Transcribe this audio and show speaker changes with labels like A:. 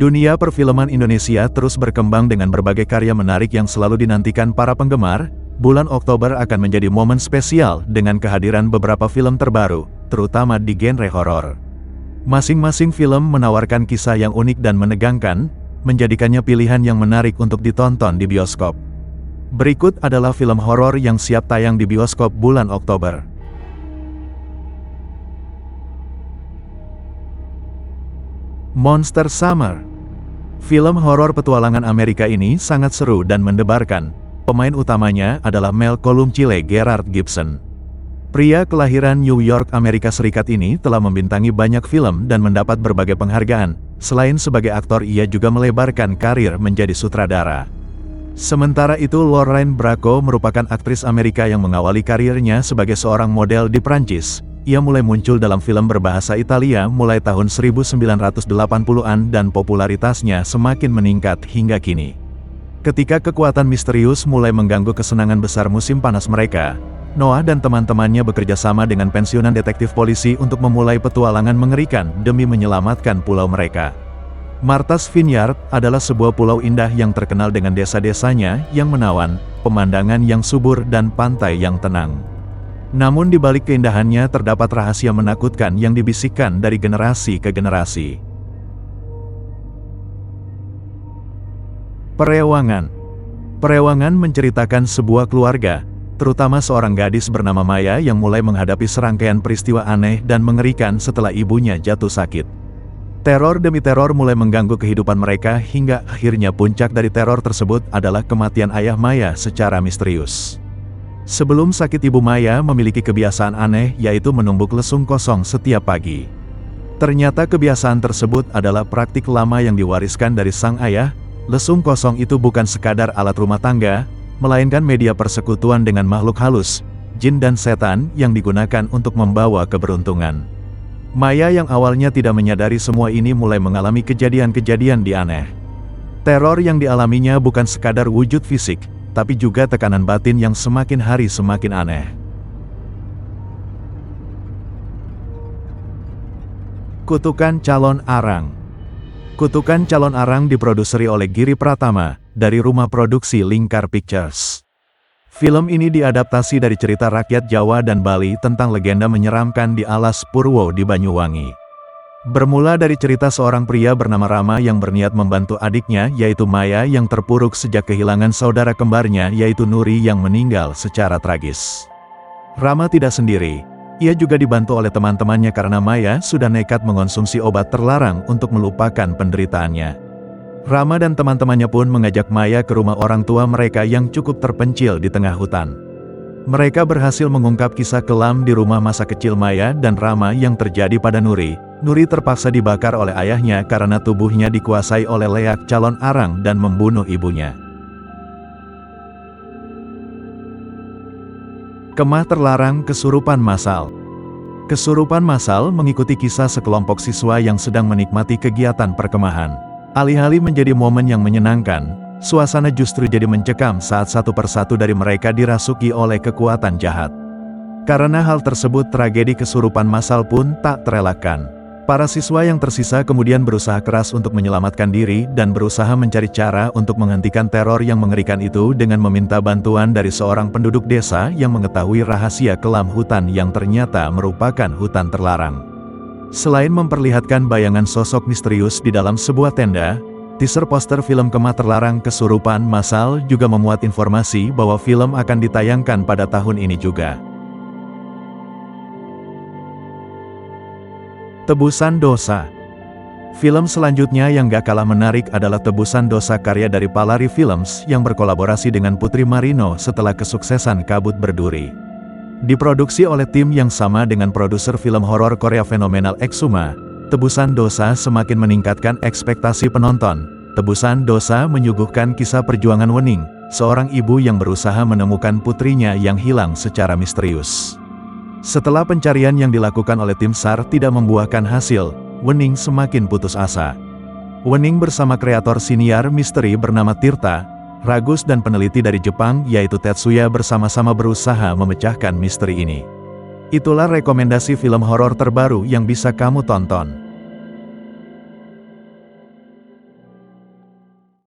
A: Dunia perfilman Indonesia terus berkembang dengan berbagai karya menarik yang selalu dinantikan para penggemar. Bulan Oktober akan menjadi momen spesial dengan kehadiran beberapa film terbaru, terutama di genre horor. Masing-masing film menawarkan kisah yang unik dan menegangkan, menjadikannya pilihan yang menarik untuk ditonton di bioskop. Berikut adalah film horor yang siap tayang di bioskop bulan Oktober. Monster Summer. Film horor petualangan Amerika ini sangat seru dan mendebarkan. Pemain utamanya adalah Malcolm Gerard Gibson. Pria kelahiran New York, Amerika Serikat ini telah membintangi banyak film dan mendapat berbagai penghargaan. Selain sebagai aktor, ia juga melebarkan karir menjadi sutradara. Sementara itu, Lorraine Bracco merupakan aktris Amerika yang mengawali karirnya sebagai seorang model di Prancis. Ia mulai muncul dalam film berbahasa Italia mulai tahun 1980-an dan popularitasnya semakin meningkat hingga kini. Ketika kekuatan misterius mulai mengganggu kesenangan besar musim panas mereka, Noah dan teman-temannya bekerja sama dengan pensiunan detektif polisi untuk memulai petualangan mengerikan demi menyelamatkan pulau mereka. Martha's Vineyard adalah sebuah pulau indah yang terkenal dengan desa-desanya yang menawan, pemandangan yang subur dan pantai yang tenang. Namun di balik keindahannya terdapat rahasia menakutkan yang dibisikkan dari generasi ke generasi. Perewangan. Perewangan menceritakan sebuah keluarga, terutama seorang gadis bernama Maya yang mulai menghadapi serangkaian peristiwa aneh dan mengerikan setelah ibunya jatuh sakit. Teror demi teror mulai mengganggu kehidupan mereka hingga akhirnya puncak dari teror tersebut adalah kematian ayah Maya secara misterius. Sebelum sakit, ibu Maya memiliki kebiasaan aneh, yaitu menumbuk lesung kosong setiap pagi. Ternyata kebiasaan tersebut adalah praktik lama yang diwariskan dari sang ayah. Lesung kosong itu bukan sekadar alat rumah tangga, melainkan media persekutuan dengan makhluk halus, jin dan setan yang digunakan untuk membawa keberuntungan. Maya yang awalnya tidak menyadari semua ini mulai mengalami kejadian-kejadian aneh. Teror yang dialaminya bukan sekadar wujud fisik, tapi juga tekanan batin yang semakin hari semakin aneh. Kutukan Calon Arang. Kutukan Calon Arang diproduseri oleh Giri Pratama, dari rumah produksi Lingkar Pictures. Film ini diadaptasi dari cerita rakyat Jawa dan Bali tentang legenda menyeramkan di Alas Purwo di Banyuwangi. Bermula dari cerita seorang pria bernama Rama yang berniat membantu adiknya yaitu Maya yang terpuruk sejak kehilangan saudara kembarnya yaitu Nuri yang meninggal secara tragis. Rama tidak sendiri, ia juga dibantu oleh teman-temannya karena Maya sudah nekat mengonsumsi obat terlarang untuk melupakan penderitaannya. Rama dan teman-temannya pun mengajak Maya ke rumah orang tua mereka yang cukup terpencil di tengah hutan. Mereka berhasil mengungkap kisah kelam di rumah masa kecil Maya dan Rama yang terjadi pada Nuri. Nuri terpaksa dibakar oleh ayahnya karena tubuhnya dikuasai oleh leak calon arang dan membunuh ibunya. Kemah Terlarang Kesurupan Massal. Kesurupan massal mengikuti kisah sekelompok siswa yang sedang menikmati kegiatan perkemahan. Alih-alih menjadi momen yang menyenangkan, suasana justru jadi mencekam saat satu persatu dari mereka dirasuki oleh kekuatan jahat. Karena hal tersebut, tragedi kesurupan massal pun tak terelakkan. Para siswa yang tersisa kemudian berusaha keras untuk menyelamatkan diri dan berusaha mencari cara untuk menghentikan teror yang mengerikan itu dengan meminta bantuan dari seorang penduduk desa yang mengetahui rahasia kelam hutan yang ternyata merupakan hutan terlarang. Selain memperlihatkan bayangan sosok misterius di dalam sebuah tenda, teaser poster film Kemah Terlarang Kesurupan Massal juga memuat informasi bahwa film akan ditayangkan pada tahun ini juga. Tebusan Dosa. Film selanjutnya yang gak kalah menarik adalah Tebusan Dosa karya dari Palari Films yang berkolaborasi dengan Putri Marino setelah kesuksesan Kabut Berduri. Diproduksi oleh tim yang sama dengan produser film horor Korea fenomenal Exuma, Tebusan Dosa semakin meningkatkan ekspektasi penonton. Tebusan Dosa menyuguhkan kisah perjuangan Wening, seorang ibu yang berusaha menemukan putrinya yang hilang secara misterius. Setelah pencarian yang dilakukan oleh tim SAR tidak membuahkan hasil, Wening semakin putus asa. Wening bersama kreator siniar misteri bernama Tirta, Ragus dan peneliti dari Jepang yaitu Tetsuya bersama-sama berusaha memecahkan misteri ini. Itulah rekomendasi film horor terbaru yang bisa kamu tonton.